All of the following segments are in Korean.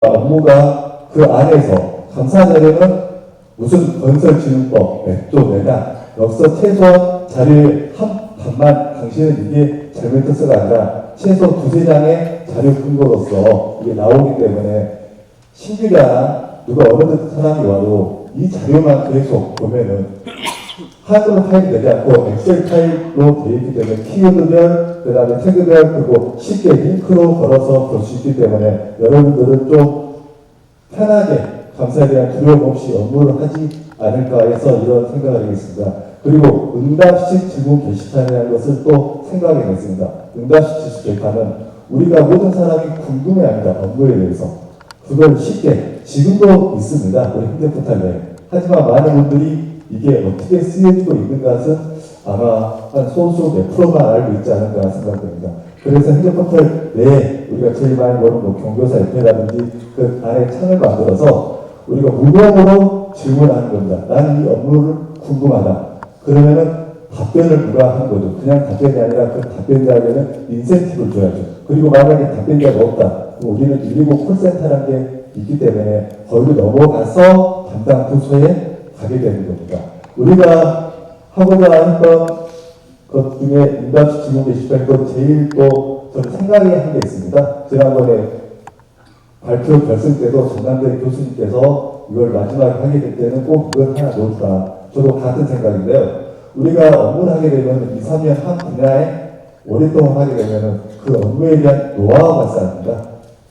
업무가 그 안에서 감사 자료는 무슨 건설진흥법 몇 조 내다 여기서 최소한 자료의 한 반만 당신은 이게 잘못했어가 아니라 최소 두세 장의 자료 근거로서 이게 나오기 때문에 신규가 하나 누가 어느 사람이 와도 이 자료만 계속 보면은 한글로 파일이 되지 않고 엑셀 파일로 되어 있기 때문에 키워드별, 그 다음에 태그별, 그리고 쉽게 링크로 걸어서 볼 수 있기 때문에 여러분들은 좀 편하게 감사에 대한 두려움 없이 업무를 하지 않을까 해서 이런 생각을 하겠습니다. 그리고 응답식 질문 게시판이라는 것을 또 생각해냈습니다. 응답식 게시판은 우리가 모든 사람이 궁금해합니다. 업무에 대해서. 그걸 쉽게, 지금도 있습니다. 우리 휴대포탈 내에. 하지만 많은 분들이 이게 어떻게 쓰여지고 있는 것은 아마 한 소수 몇 프로만 알고 있지 않을까 생각됩니다. 그래서 휴대포털 내에 우리가 제일 많이 보는 뭐 경조사 옆에라든지 그 안에 창을 만들어서 우리가 무료로 질문하는 겁니다. 나는 이 업무를 궁금하다. 그러면은 답변을 누가 하는 거죠. 그냥 답변이 아니라 그 답변자에게는 인센티브를 줘야죠. 그리고 만약에 답변자가 없다. 그럼 우리는 119 콜센터라는 게 있기 때문에 거기로 넘어가서 담당 부서에 가게 되는 겁니다. 우리가 하고자 했던 것 중에 응답식 질문 게시판 것 제일 또 저는 생각이 한 게 있습니다. 지난번에 발표 결승 때도 전남대 교수님께서 이걸 마지막에 하게 될 때는 꼭 이걸 하나 넣어주라. 저도 같은 생각인데요. 우리가 업무를 하게 되면 2, 3년 한 분야에 오랫동안 하게 되면 그 업무에 대한 노하우가 쌓입니다.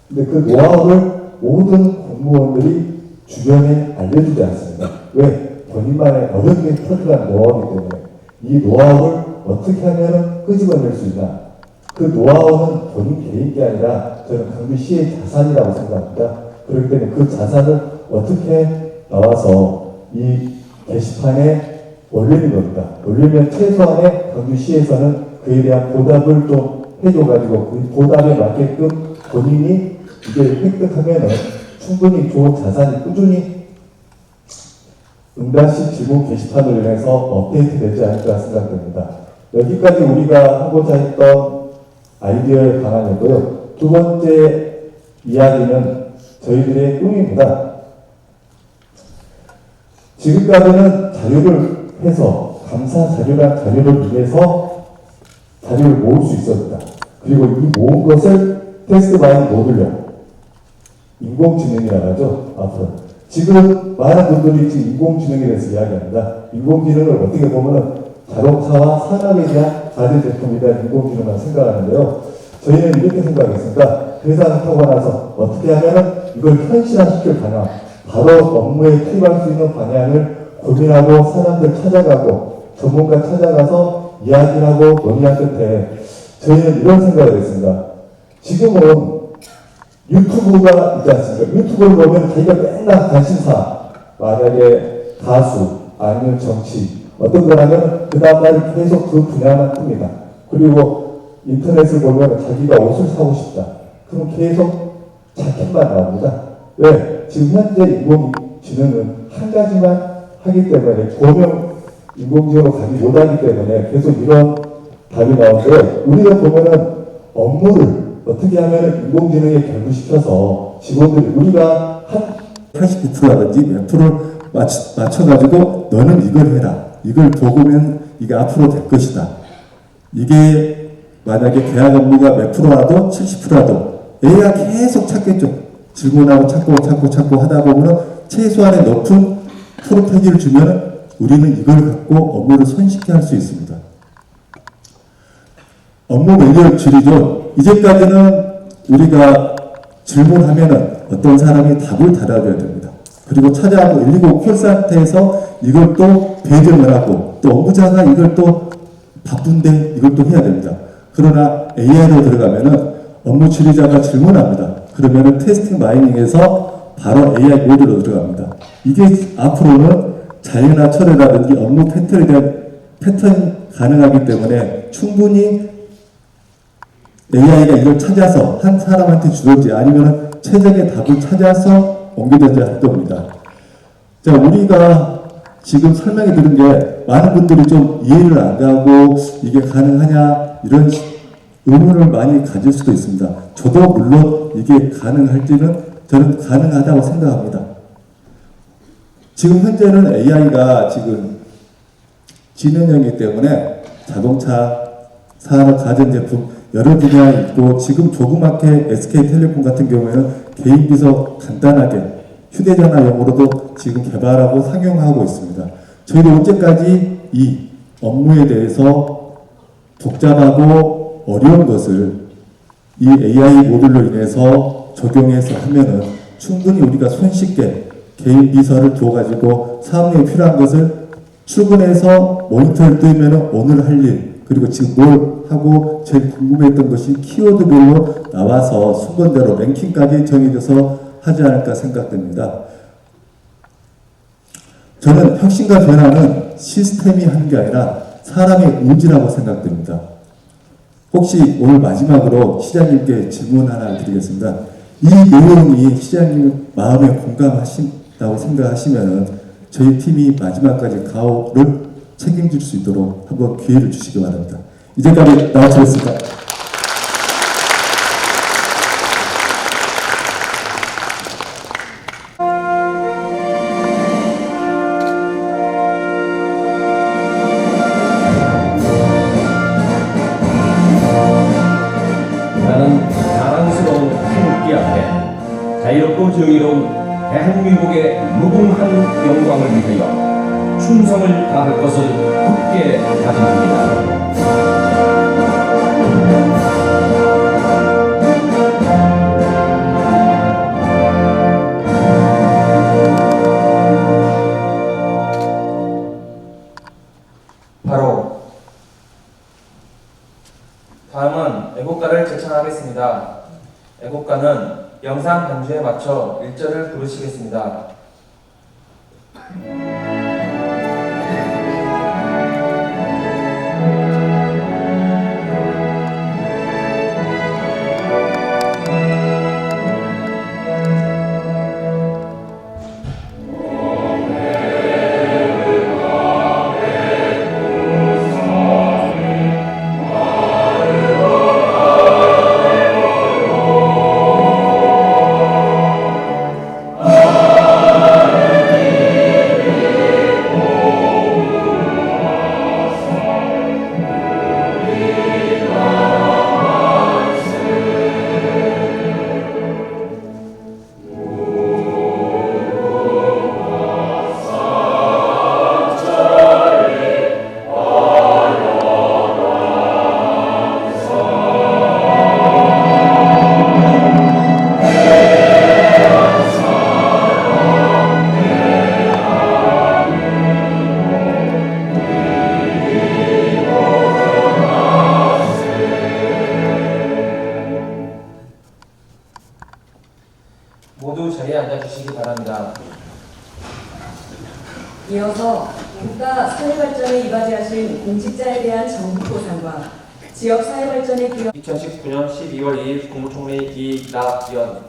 근데 그 노하우를 모든 공무원들이 주변에 알려주지 않습니다. 왜? 본인만의 어렵게 터득한 노하우이기 때문에 이 노하우를 어떻게 하면 끄집어낼 수 있나? 그 노하우는 본인 개인이 아니라 저는 강주시의 자산이라고 생각합니다. 그렇기 때문에 그 자산을 어떻게 나와서 이 게시판에 올리는 겁니다. 올리면 최소한의 강주시에서는 그에 대한 보답을 좀 해줘가지고 그 보답에 맞게끔 본인이 이게 획득하면은 충분히 좋은 자산이 꾸준히 응답식 질문 게시판으로 인해서 업데이트 되지 않을까 생각됩니다. 여기까지 우리가 하고자 했던 아이디어의 방안이고요. 두 번째 이야기는 저희들의 꿈입니다. 지금까지는 자료를 해서 감사 자료란 자료를 위해서 자료를 모을 수 있었습니다. 그리고 이 모은 것을 테스트 마인 모듈형 인공지능이라고 하죠. 앞으로 지금 많은 분들이 지금 인공지능에 대해서 이야기합니다. 인공지능을 어떻게 보면은 자동차와 산업에 대한 가전 제품에 대한 인공지능을 생각하는데요. 저희는 이렇게 생각했습니다. 회사를 타고 나서 어떻게 하면은 이걸 현실화시킬 방향, 바로 업무에 투입할 수 있는 방향을 고민하고 사람들 찾아가고 전문가 찾아가서 이야기하고 논의한 끝에 저희는 이런 생각을 했습니다. 지금은 유튜브가 있지 않습니까? 유튜브를 보면 자기가 맨날 관심사, 만약에 가수, 아니면 정치, 어떤 거라면 그 다음날 계속 그 분야만 뜹니다. 그리고 인터넷을 보면 자기가 옷을 사고 싶다. 그럼 계속 자켓만 나옵니다. 왜? 지금 현재 인공지능은 한 가지만 하기 때문에 고명 인공지능으로 가지 못하기 때문에 계속 이런 답이 나오는데 우리가 보면은 업무를 어떻게 하면 인공지능에 결부시켜서 직원들이 우리가 한 89%라든지 몇 프로를 맞춰가지고 너는 이걸 해라. 이걸 보고면 이게 앞으로 될 것이다. 이게 만약에 계약 업무가 몇 프로라도 70%라도 AI가 계속 찾겠죠. 질문하고 찾고 하다 보면 최소한의 높은 프로페기를 주면 우리는 이걸 갖고 업무를 손쉽게 할 수 있습니다. 업무 매뉴얼 줄이죠. 이제까지는 우리가 질문하면은 어떤 사람이 답을 달아줘야 됩니다. 그리고 찾아가고 119 콜센터에서 이걸 또 배정을 하고 또 업무자가 이걸 또 바쁜데 이걸 또 해야 됩니다. 그러나 AI로 들어가면은 업무 처리자가 질문합니다. 그러면은 테스팅 마이닝에서 바로 AI 모드로 들어갑니다. 이게 앞으로는 자연화 처리라든지 업무 패턴에 대한 패턴이 가능하기 때문에 충분히 AI가 이걸 찾아서 한 사람한테 주든지 아니면 최적의 답을 찾아서 옮기든지 할 겁니다. 자, 우리가 지금 설명해 드린 게 많은 분들이 좀 이해를 안 가고 이게 가능하냐 이런 의문을 많이 가질 수도 있습니다. 저도 물론 이게 가능할지는 저는 가능하다고 생각합니다. 지금 현재는 AI가 지금 지능형이기 때문에 자동차, 산업, 가전제품 여러 분야에 있고 지금 조그맣게 SK텔레콤 같은 경우에는 개인 비서 간단하게 휴대전화용으로도 지금 개발하고 상용하고 있습니다. 저희도 언제까지 이 업무에 대해서 복잡하고 어려운 것을 이 AI 모듈로 인해서 적용해서 하면은 충분히 우리가 손쉽게 개인 비서를 두어가지고 사업에 필요한 것을 출근해서 모니터를 뜨면은 오늘 할 일, 그리고 지금 뭘 하고 제일 궁금했던 것이 키워드별로 나와서 순번대로 랭킹까지 정해져서 하지 않을까 생각됩니다. 저는 혁신과 변화는 시스템이 하는 게 아니라 사람의 의지라고 생각됩니다. 혹시 오늘 마지막으로 시장님께 질문 하나 드리겠습니다. 이 내용이 시장님 마음에 공감하신다고 생각하시면은 저희 팀이 마지막까지 가오를 책임질 수 있도록 한번 기회를 주시기 바랍니다. 이제까지 나와주셨습니다. 나는 자랑스러운 태극기 앞에 자유롭고 정의로운 대한민국의 무궁한 영광을 위하여 충성을 다할 것을 굳게 다짐합니다. 바로 다음은 애국가를 제창하겠습니다. 애국가는 영상 반주에 맞춰 1절을 부르시겠습니다. 모두 자리에 앉아주시기 바랍니다. 이어서 국가 사회발전에 이바지하신 공직자에 대한 정부 보상과 지역 사회발전에 기여 2019년 12월 2일 국무총리 이낙연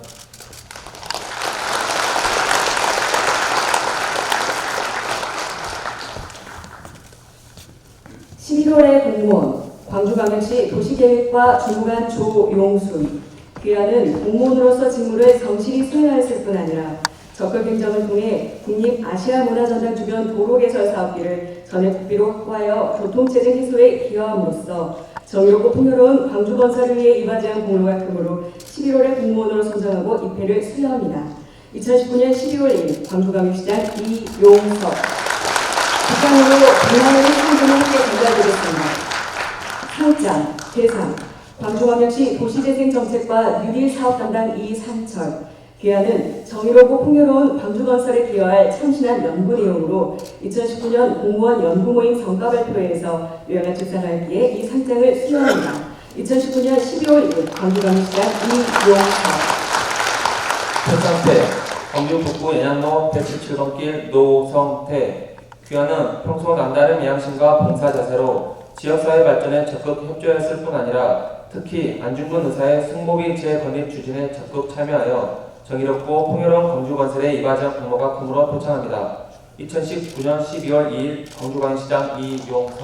11월의 공무원 광주광역시 도시계획과 주무관 조용순 귀하는 공무원으로서 직무를 성실히 수행하였을 뿐 아니라 적극 행정을 통해 국립 아시아 문화전당 주변 도로 개설 사업비를 전액 국비로 확보하여 교통체증 해소에 기여함으로써 정의롭고 풍요로운 광주 건설을 위해 이바지한 공로가 크므로 11월에 공무원으로 선정하고 입회를 수여합니다. 2019년 12월 1일 광주광역시장 이용석 부장으로 비난하는 상금을 함께 전달드렸습니다. 상장, 대상, 광주광역시 도시재생정책과 뉴딜 사업 담당 이상철 귀하는 정의롭고 풍요로운 광주건설에 기여할 참신한 연구 내용으로 2019년 공무원 연구모임 성과발표회에서 요약을 출산하였기에 이 상장을 수여합니다. 2019년 12월 1일 광주광역시장 이용석 현상태 광주 북구 연양로 117번길 노성태 귀하는 평소 남다른 양심과 봉사 자세로 지역사회 발전에 적극 협조했을 뿐 아니라 특히 안중근 의사의 승모비 재건립 추진에 적극 참여하여 정의롭고 풍요로운 광주건설에 이바지한 공로가 크므로 표창합니다. 2019년 12월 2일 광주광역시장 이용석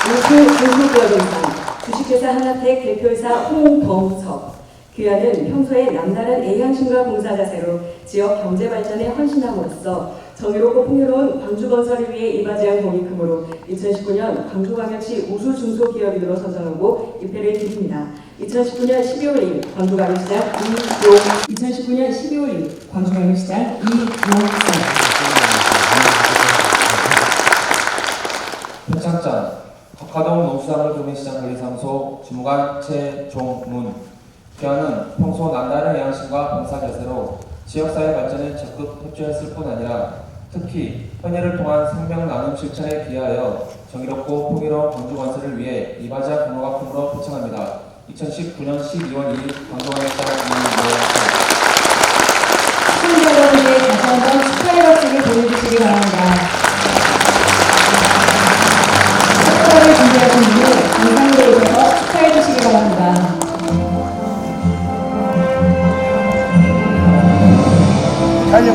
인수 공무기업인상 주식회사 하나택 대표이사 홍범석 귀하는 평소에 남다른 애향심과 봉사자세로 지역 경제 발전에 헌신함으로써 정의롭고 풍요로운 광주건설을 위해 이바지한 공이 크므로 2019년 광주광역시 우수 중소기업인으로 선정하고 입회를 드립니다. 2019년 12월 1일 광주광역시장 이용입니다. 표창장 각하동 농수산물 도매시장 관리사무소 주무관 최종문. 귀하는 평소 남다른 애향심과 봉사자세로 지역사회 발전에 적극 협조했을 뿐 아니라 특히 헌혈을 통한 생명 나눔 실천에 기하여 정의롭고 풍요로운 광주 건설을 위해 이바지한 공로가 크므로 표창합니다. 2019년 12월 2일 광주광역시장 이용입니다. 시청자 여러분의 다시 한번 축하의 박수를 보내주시기 바랍니다. 축하를 준비하신 분은 감상대에 오셔서 축하해 주시기 바랍니다. 다시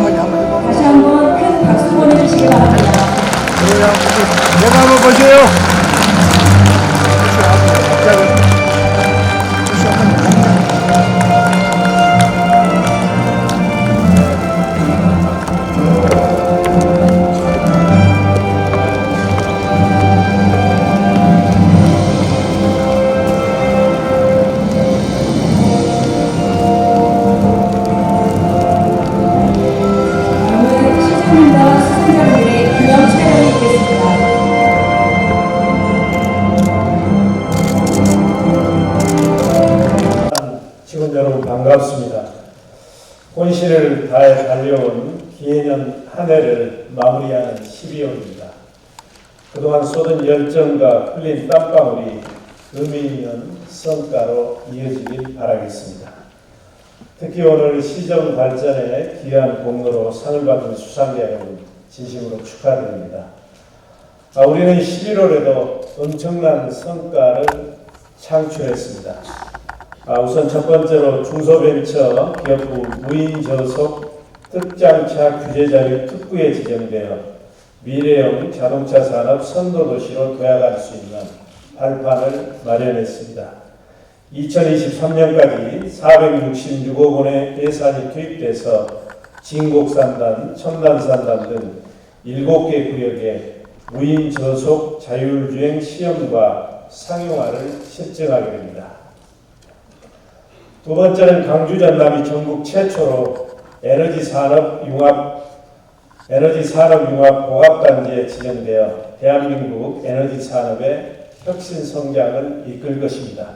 한번 큰 박수 보내주시기 바랍니다. 내가 한번 보세요. 다음은 시장님과 수상자분들의 기념 촬영이 있겠습니다. 직원 여러분 반갑습니다. 혼신을 다해 달려온 기해년 한 해를 마무리하는 12월입니다. 그동안 쏟은 열정과 흘린 땀방울이 의미 있는 성과로 이어지길 바라겠습니다. 특히 오늘 시정 발전에 기여한 공로로 상을 받은 수상자 여러분 진심으로 축하드립니다. 우리는 11월에도 엄청난 성과를 창출했습니다. 우선 첫 번째로 중소벤처 기업부 무인저속 특장차 규제자료 특구에 지정되어 미래형 자동차 산업 선도도시로 도약할 수 있는 발판을 마련했습니다. 2023년까지 466억 원의 예산이 투입돼서 진곡산단, 첨단산단 등 7개 구역에 무인저속 자율주행 시험과 상용화를 실증하게 됩니다. 두 번째는 광주 전남이 전국 최초로 에너지 산업 융합 복합단지에 지정되어 대한민국 에너지 산업의 혁신 성장을 이끌 것입니다.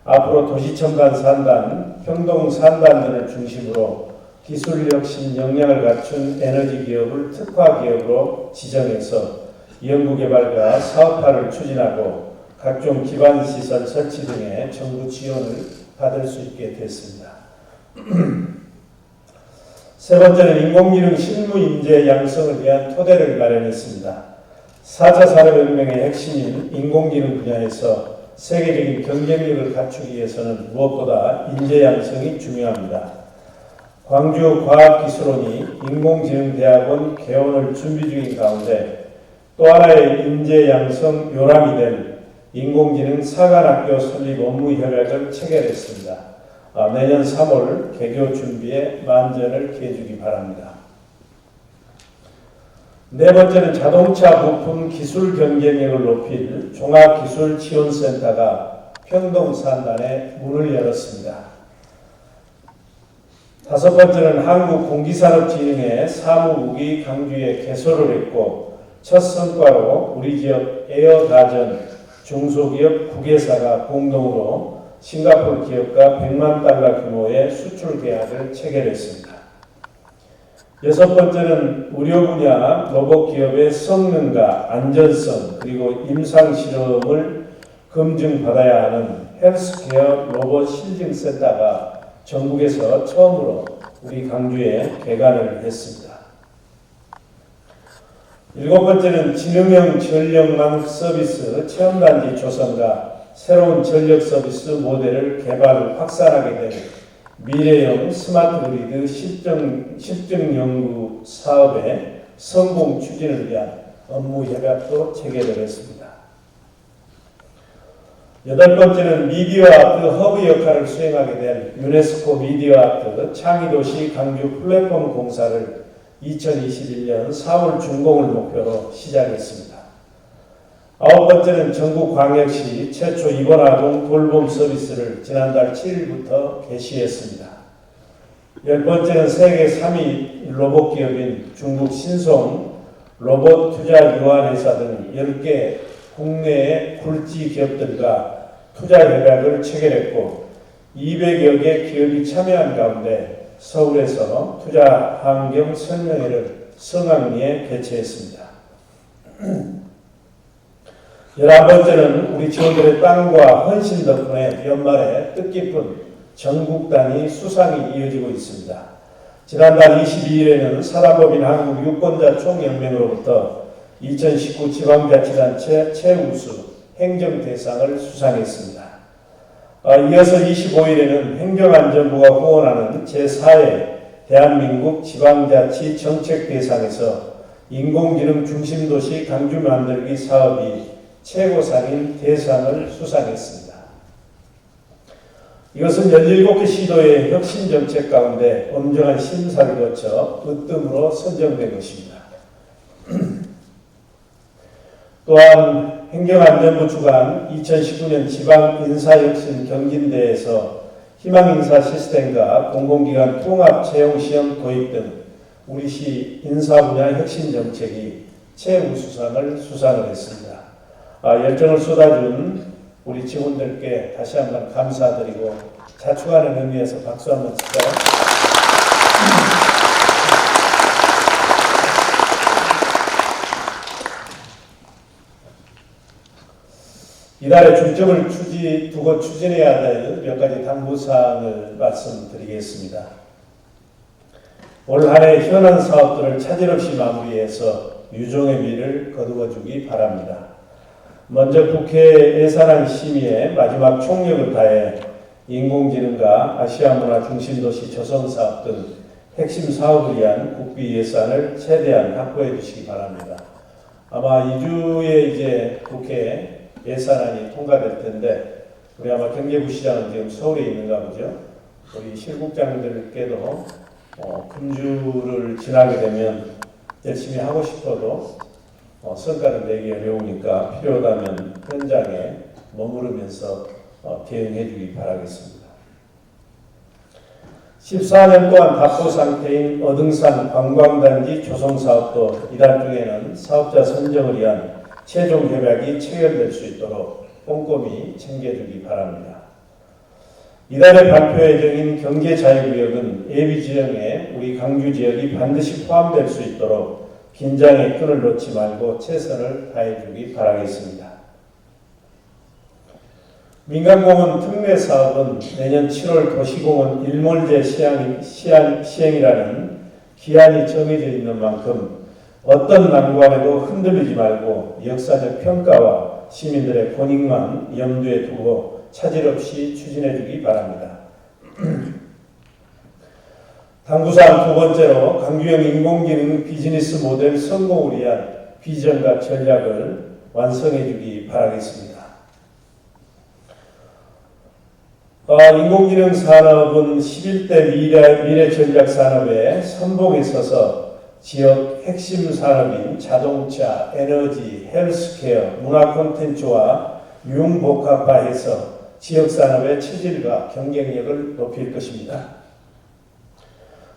앞으로 도시첨단 산단, 평동 산단 등을 중심으로 기술 혁신 역량을 갖춘 에너지 기업을 특화 기업으로 지정해서 연구개발과 사업화를 추진하고 각종 기반 시설 설치 등의 정부 지원을 받을 수 있게 됐습니다. 세 번째는 인공지능 실무 인재 양성을 위한 토대를 마련했습니다. 4차 산업혁명의 핵심인 인공지능 분야에서 세계적인 경쟁력을 갖추기 위해서는 무엇보다 인재 양성이 중요합니다. 광주과학기술원이 인공지능대학원 개원을 준비 중인 가운데 또 하나의 인재 양성 요람이 될 인공지능 사관학교 설립 업무 협약을 체결했습니다. 내년 3월 개교 준비에 만전을 기해주기 바랍니다. 네 번째는 자동차 부품 기술 경쟁력을 높일 종합기술지원센터가 평동산단에 문을 열었습니다. 다섯 번째는 한국공기산업진흥회 사무국이 강주에 개소를 했고 첫 성과로 우리 지역 에어가전 중소기업 9개사가 공동으로 싱가포르 기업과 100만 달러 규모의 수출 계약을 체결했습니다. 여섯 번째는 의료 분야 로봇 기업의 성능과 안전성 그리고 임상 실험을 검증받아야 하는 헬스케어 로봇 실증센터가 전국에서 처음으로 우리 광주에 개관을 했습니다. 일곱 번째는 지능형 전력망 서비스 체험단지 조성과 새로운 전력 서비스 모델을 개발 확산하게 된 미래형 스마트 그리드 실증 연구 사업의 성공 추진을 위한 업무 협약도 체결을 했습니다. 8번째는 미디어 아트 허브 역할을 수행하게 된 유네스코 미디어 아트 창의도시 강주 플랫폼 공사를 2021년 4월 준공을 목표로 시작했습니다. 9번째는 전국광역시 최초 입원아동 돌봄 서비스를 지난달 7일부터 개시했습니다. 10번째는 세계 3위 로봇 기업인 중국 신송 로봇 투자 유한회사 등 10개 국내의 굴지 기업들과 투자 협약을 체결했고 200여 개 기업이 참여한 가운데 서울에서 투자 환경 설명회를 성황리에 개최했습니다. 11번째는 우리 직원들의 땀과 헌신 덕분에 연말에 뜻깊은 전국 단위 수상이 이어지고 있습니다. 지난달 22일에는 사단법인 한국유권자 총연맹으로부터 2019 지방자치단체 최우수 행정대상을 수상했습니다. 이어서 25일에는 행정안전부가 후원하는 제4회 대한민국 지방자치 정책대상에서 인공지능 중심도시 강주 만들기 사업이 최고상인 대상을 수상했습니다. 이것은 17개 시도의 혁신정책 가운데 엄정한 심사를 거쳐 으뜸으로 선정된 것입니다. 또한 행정안전부 주관 2019년 지방인사혁신 경진대회에서 희망인사 시스템과 공공기관 통합 채용시험 도입 등 우리시 인사분야 혁신정책이 최우수상을 수상을 했습니다. 열정을 쏟아준 우리 직원들께 다시 한번 감사드리고 자축하는 의미에서 박수 한번 칠까요? 이달에 중점을 두고 추진해야 될 몇 가지 당부사항을 말씀드리겠습니다. 올 한 해 현안 사업들을 차질 없이 마무리해서 유종의 미를 거두어주기 바랍니다. 먼저 국회 예산안 심의에 마지막 총력을 다해 인공지능과 아시아문화 중심도시 조성사업 등 핵심 사업을 위한 국비 예산을 최대한 확보해 주시기 바랍니다. 아마 2주에 이제 국회 예산안이 통과될 텐데 우리 아마 경제부 시장은 지금 서울에 있는가 보죠. 우리 실국장들께도 금주를 지나게 되면 열심히 하고 싶어도 성과를 내기 어려우니까 필요하다면 현장에 머무르면서 대응해 주기 바라겠습니다. 14년 동안 답보 상태인 어등산 관광단지 조성사업도 이달 중에는 사업자 선정을 위한 최종 협약이 체결될 수 있도록 꼼꼼히 챙겨주기 바랍니다. 이달에 발표 예정인 경제자유구역은 예비지형에 우리 강주 지역이 반드시 포함될 수 있도록 긴장의 끈을 놓지 말고 최선을 다해주기 바라겠습니다. 민간공원 특례사업은 내년 7월 도시공원 일몰제 시행이라는 기한이 정해져 있는 만큼 어떤 난관에도 흔들리지 말고 역사적 평가와 시민들의 권익만 염두에 두고 차질 없이 추진해 주기 바랍니다. 당부사항 두 번째로 강주형 인공지능 비즈니스 모델 성공을 위한 비전과 전략을 완성해 주기 바라겠습니다. 인공지능 산업은 11대 미래 전략 산업의 선봉에 서서 지역 핵심 산업인 자동차, 에너지, 헬스케어, 문화 콘텐츠와 융복합화해서 지역 산업의 체질과 경쟁력을 높일 것입니다.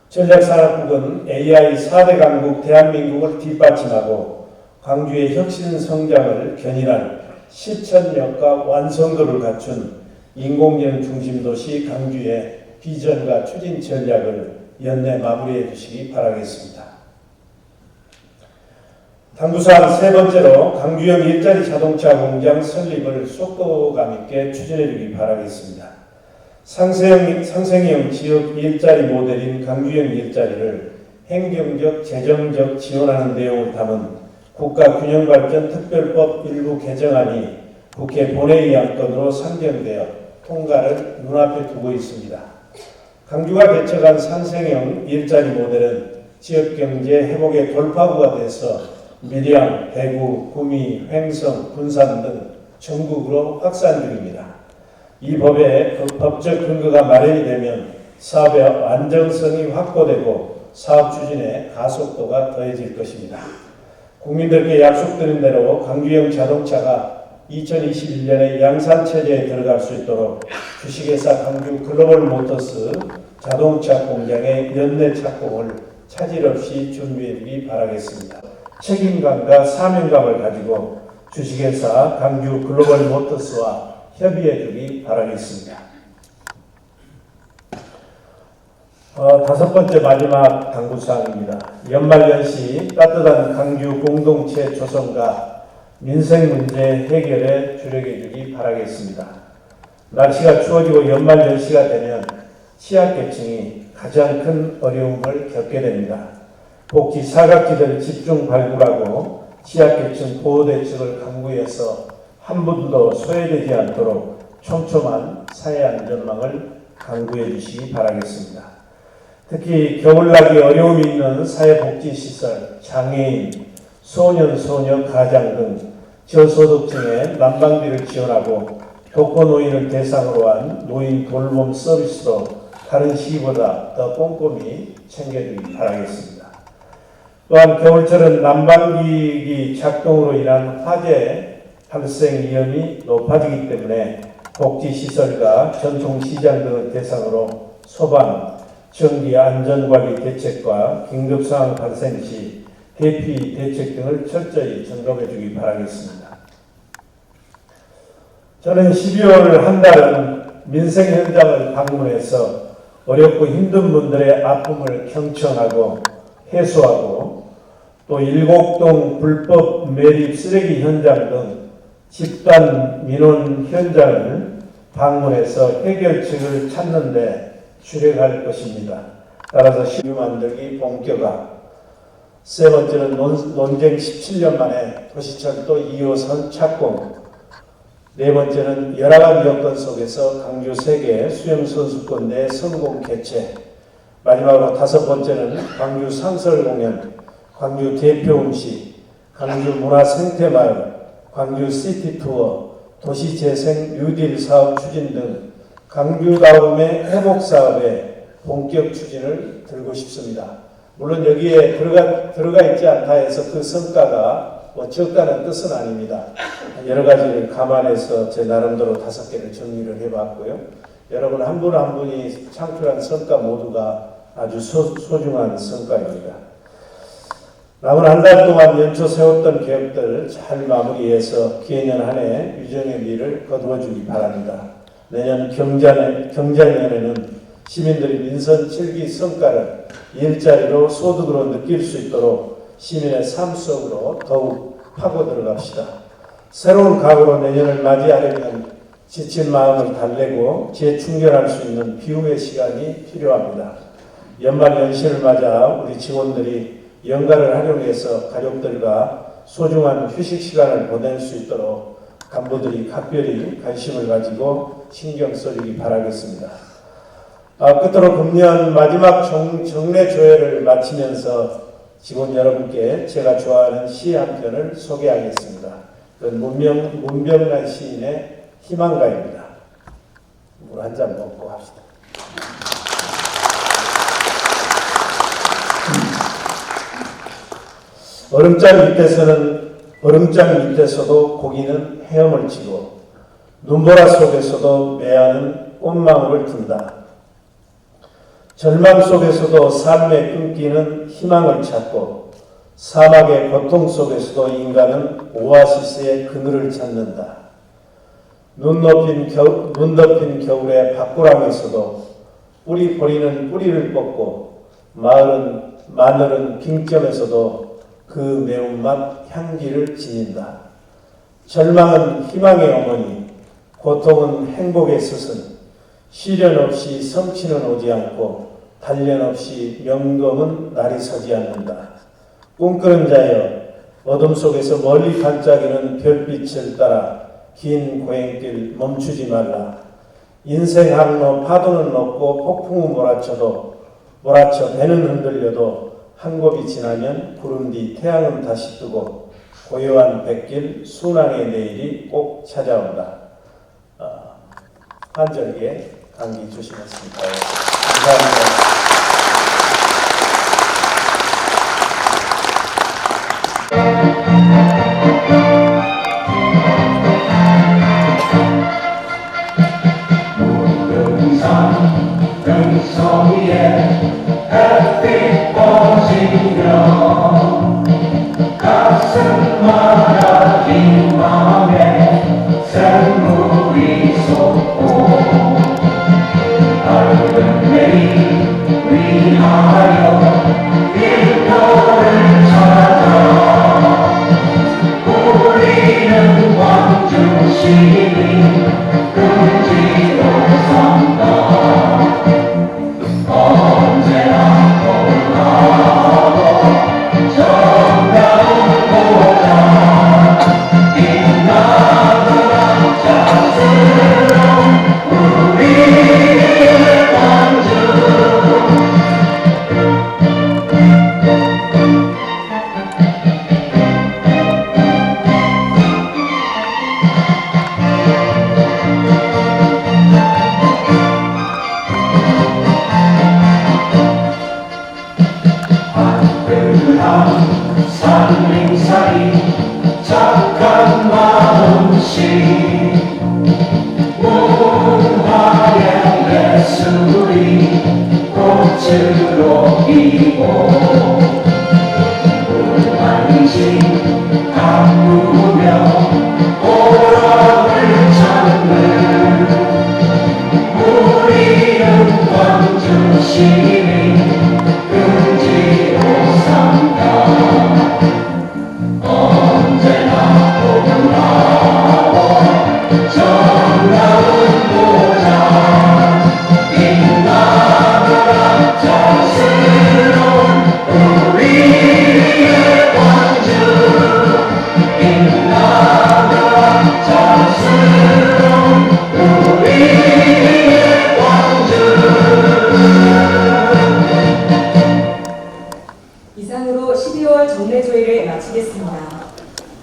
전략산업국은 AI 4대 강국 대한민국을 뒷받침하고 광주의 혁신 성장을 견인한 실천력과 완성도를 갖춘 인공지능 중심도시 강주의 비전과 추진 전략을 연내 마무리해 주시기 바라겠습니다. 당부사항 세 번째로 강주형 일자리 자동차 공장 설립을 속도감 있게 추진해 주기 바라겠습니다. 상생형 지역 일자리 모델인 강주형 일자리를 행정적, 재정적 지원하는 내용을 담은 국가균형발전 특별법 일부 개정안이 국회 본회의 안건으로 상정되어 통과를 눈앞에 두고 있습니다. 강주가 개척한 상생형 일자리 모델은 지역경제 회복의 돌파구가 돼서 밀양, 대구, 구미, 횡성, 군산 등 전국으로 확산 중입니다. 이 법의 법적 근거가 마련이 되면 사업의 안정성이 확보되고 사업 추진의 가속도가 더해질 것입니다. 국민들께 약속드린 대로 광주형 자동차가 2021년에 양산체제에 들어갈 수 있도록 주식회사 광주 글로벌모터스 자동차 공장의 연내 착공을 차질 없이 준비해 주기 바라겠습니다. 책임감과 사명감을 가지고 주식회사 광주 글로벌모터스와 협의해 주기 바라겠습니다. 다섯 번째 마지막 당부사항입니다. 연말연시 따뜻한 광주 공동체 조성과 민생 문제 해결에 주력해 주기 바라겠습니다. 날씨가 추워지고 연말연시가 되면 취약계층이 가장 큰 어려움을 겪게 됩니다. 복지 사각지대를 집중 발굴하고 취약계층 보호대책을 강구해서 한 분도 소외되지 않도록 촘촘한 사회안전망을 강구해 주시기 바라겠습니다. 특히 겨울나기 어려움이 있는 사회복지시설, 장애인, 소년, 소녀, 가장 등 저소득층의 난방비를 지원하고 독거노인을 대상으로 한 노인 돌봄 서비스도 다른 시기보다 더 꼼꼼히 챙겨주기 바라겠습니다. 또한 겨울철은 난방기기 작동으로 인한 화재 발생 위험이 높아지기 때문에 복지시설과 전통시장 등을 대상으로 소방, 전기 안전관리 대책과 긴급상황 발생 시 대피 대책 등을 철저히 점검해 주기 바라겠습니다. 저는 12월 한 달은 민생 현장을 방문해서 어렵고 힘든 분들의 아픔을 경청하고 해소하고 또 일곡동 불법 매립 쓰레기 현장 등 집단 민원 현장을 방문해서 해결책을 찾는 데 주력할 것입니다. 따라서 시유 만들기 본격화. 세 번째는 논쟁 17년 만에 도시철도 2호선 착공. 네 번째는 열악한 여건 속에서 광주 세계 수영선수권대 성공 개최. 마지막으로 다섯 번째는 광주 상설공연, 광주 대표음식, 광주 문화생태마을, 광주 시티투어, 도시재생 뉴딜 사업 추진 등 광주다움의 회복사업의 본격 추진을 들고 싶습니다. 물론 여기에 들어가 있지 않다 해서 그 성과가 적다는 뜻은 아닙니다. 여러 가지를 감안해서 제 나름대로 5개를 정리를 해봤고요. 여러분 한 분 한 분이 창출한 성과 모두가 아주 소중한 성과입니다. 남은 한 달 동안 연초 세웠던 계획들을 잘 마무리해서 기해년 한 해 유정의 미를 거두어주기 바랍니다. 내년 경자년에는 시민들이 민선 7기 성과를 일자리로 소득으로 느낄 수 있도록 시민의 삶 속으로 더욱 파고 들어갑시다. 새로운 각오로 내년을 맞이하려면 지친 마음을 달래고 재충전할 수 있는 비움의 시간이 필요합니다. 연말 연시를 맞아 우리 직원들이 연가를 활용해서 가족들과 소중한 휴식 시간을 보낼 수 있도록 간부들이 각별히 관심을 가지고 신경 써주기 바라겠습니다. 끝으로 금년 마지막 정례 조회를 마치면서 직원 여러분께 제가 좋아하는 시 한 편을 소개하겠습니다. 그건 문병란 시인의 희망가입니다. 물 한 잔 먹고 합시다. 얼음장 밑에서도 고기는 헤엄을 치고 눈보라 속에서도 매화는 꽃망울을 든다. 절망 속에서도 삶의 끊기는 희망을 찾고 사막의 고통 속에서도 인간은 오아시스의 그늘을 찾는다. 눈 덮인 겨울의 밭고랑에서도 뿌리 버리는 뿌리를 뽑고 마늘은 빙점에서도 그 매운맛 향기를 지닌다. 절망은 희망의 어머니, 고통은 행복의 스승, 시련 없이 성취는 오지 않고 단련 없이 명검은 날이 서지 않는다. 꿈꾸는 자여, 어둠 속에서 멀리 반짝이는 별빛을 따라 긴 고행길 멈추지 말라. 인생 항로 파도는 높고 폭풍은 몰아쳐 배는 흔들려도 한 곱이 지나면 구름 뒤 태양은 다시 뜨고 고요한 백길 순항의 내일이 꼭 찾아온다. 환절기에 강의 주시겠습니다. 감사합니다. 금성이에 햇빛 퍼지며 가슴마다 희망의 샘물이 솟고 밝은 내일 위하여 길거를 찾아 우리는 광주 시민 금지로 산다. 언제나 떠나고 정다운 보자 빛나는 자스러운 우리의 광주. 한글한 산림살이 착한 마음씨 문화의 예술이 꽃으로 피고 물만지 가꾸며 보람을 찾는 우리는 광주시